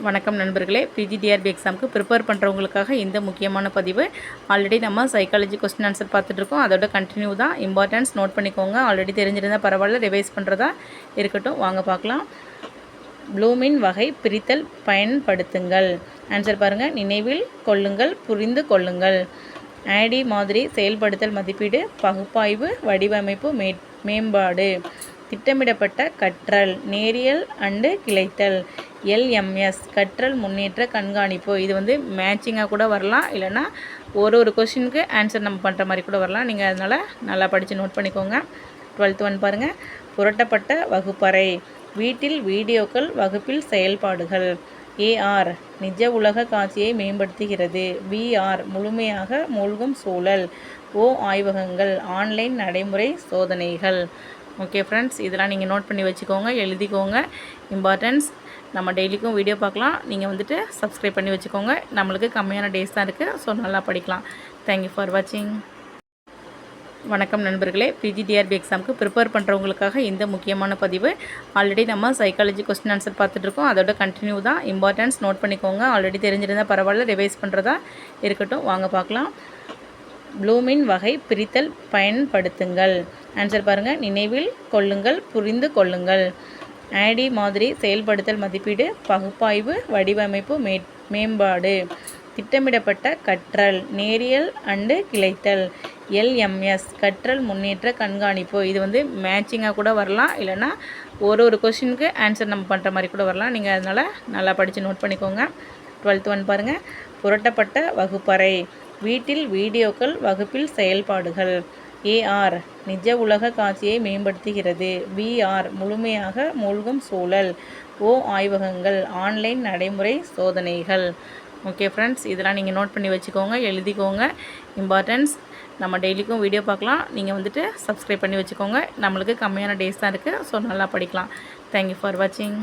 வணக்கம் நண்பர்களே, பிஜிடிஆர்பி எக்ஸாமுக்கு ப்ரிப்பேர் பண்ணுறவங்களுக்காக இந்த முக்கியமான பதிவு. ஆல்ரெடி நம்ம சைக்காலஜி கொஸ்டின் ஆன்சர் பார்த்துட்ருக்கோம். அதோட கண்டினியூ தான். இம்பார்ட்டன்ஸ் நோட் பண்ணிக்கோங்க. ஆல்ரெடி தெரிஞ்சிருந்தால் பரவாயில்ல, ரிவைஸ் பண்ணுறதா இருக்கட்டும். வாங்க பார்க்கலாம். ப்ளூமின் வகை பிரித்தல் பயன்படுத்துங்கள். ஆன்சர் பாருங்கள். நினைவில் கொள்ளுங்கள், புரிந்து கொள்ளுங்கள். ஆடி மாதிரி செயல்படுத்தல், மதிப்பீடு, பகுப்பாய்வு, வடிவமைப்பு, மேம்பாடு, திட்டமிடப்பட்ட கற்றல், நேரியல் அண்டு கிளைத்தல், எல்எம்எஸ் கற்றல் முன்னேற்ற கண்காணிப்பு. இது வந்து மேட்சிங்காக கூட வரலாம், இல்லைனா ஒரு கொஷினுக்கு ஆன்சர் நம்ம பண்ணுற மாதிரி கூட வரலாம். நீங்கள் அதனால் நல்லா படித்து நோட் பண்ணிக்கோங்க. 12th ஒன் பாருங்கள். புரட்டப்பட்ட வகுப்பறை, வீட்டில் வீடியோக்கள், வகுப்பில் செயல்பாடுகள். ஏஆர் நிஜ உலக காட்சியை மேம்படுத்துகிறது. விஆர் முழுமையாக மூழ்கும் சூழல். ஓ ஆய்வகங்கள், ஆன்லைன் நடைமுறை சோதனைகள். ஓகே ஃப்ரெண்ட்ஸ், இதெல்லாம் நீங்கள் நோட் பண்ணி வச்சுக்கோங்க, எழுதிக்கோங்க. இம்பார்ட்டன்ஸ் நம்ம டெய்லிக்கும் வீடியோ பார்க்கலாம். நீங்கள் வந்துட்டு சப்ஸ்கிரைப் பண்ணி வச்சுக்கோங்க. நம்மளுக்கு கம்மியான டேஸ் தான் இருக்குது, ஸோ நல்லா படிக்கலாம். தேங்க்யூ ஃபார் வாட்சிங். வணக்கம் நண்பர்களே, பிஜிடிஆர்பி எக்ஸாமுக்கு ப்ரிப்பேர் பண்ணுறவங்களுக்காக இந்த முக்கியமான பதிவு. ஆல்ரெடி நம்ம சைக்காலஜி கொஸ்டின் ஆன்சர் பார்த்துட்ருக்கோம். அதோட கண்டினியூ தான். இம்பார்ட்டன்ஸ் நோட் பண்ணிக்கோங்க. ஆல்ரெடி தெரிஞ்சிருந்தால் பரவாயில்ல, ரிவைஸ் பண்ணுறதா இருக்கட்டும். வாங்க பார்க்கலாம். ப்ளூமின் வகை பிரித்தல் பயன்படுத்துங்கள். ஆன்சர் பாருங்கள். நினைவில் கொள்ளுங்கள், புரிந்து கொள்ளுங்கள். ஆடி மாதிரி செயல்படுத்தல், மதிப்பீடு, பகுப்பாய்வு, வடிவமைப்பு, மேம்பாடு, திட்டமிடப்பட்ட கற்றல், நேரியல் அண்டு கிளைத்தல், எல்எம்எஸ் கற்றல் முன்னேற்ற கண்காணிப்பு. இது வந்து மேட்சிங்காக கூட வரலாம், இல்லைனா ஒரு கொஷினுக்கு ஆன்சர் நம்ம பண்ணுற மாதிரி கூட வரலாம். நீங்கள் அதனால் நல்லா படித்து நோட் பண்ணிக்கோங்க. 12th ஒன் பாருங்கள். புரட்டப்பட்ட வகுப்பறை, வீட்டில் வீடியோக்கள், வகுப்பில் செயல்பாடுகள். ஏஆர் நிஜ உலக காட்சியை மேம்படுத்துகிறது. விஆர் முழுமையாக மூழ்கும் சூழல். ஓ ஆய்வகங்கள், ஆன்லைன் நடைமுறை சோதனைகள். ஓகே ஃப்ரெண்ட்ஸ், இதெல்லாம் நீங்கள் நோட் பண்ணி வச்சுக்கோங்க, எழுதிக்கோங்க. இம்பார்ட்டன்ஸ் நம்ம டெய்லிக்கும் வீடியோ பார்க்கலாம். நீங்கள் வந்துட்டு சப்ஸ்கிரைப் பண்ணி வச்சுக்கோங்க. நம்மளுக்கு கம்மியான டேஸ் தான் இருக்குது, ஸோ நல்லா படிக்கலாம். தேங்க்யூ ஃபார் வாட்சிங்.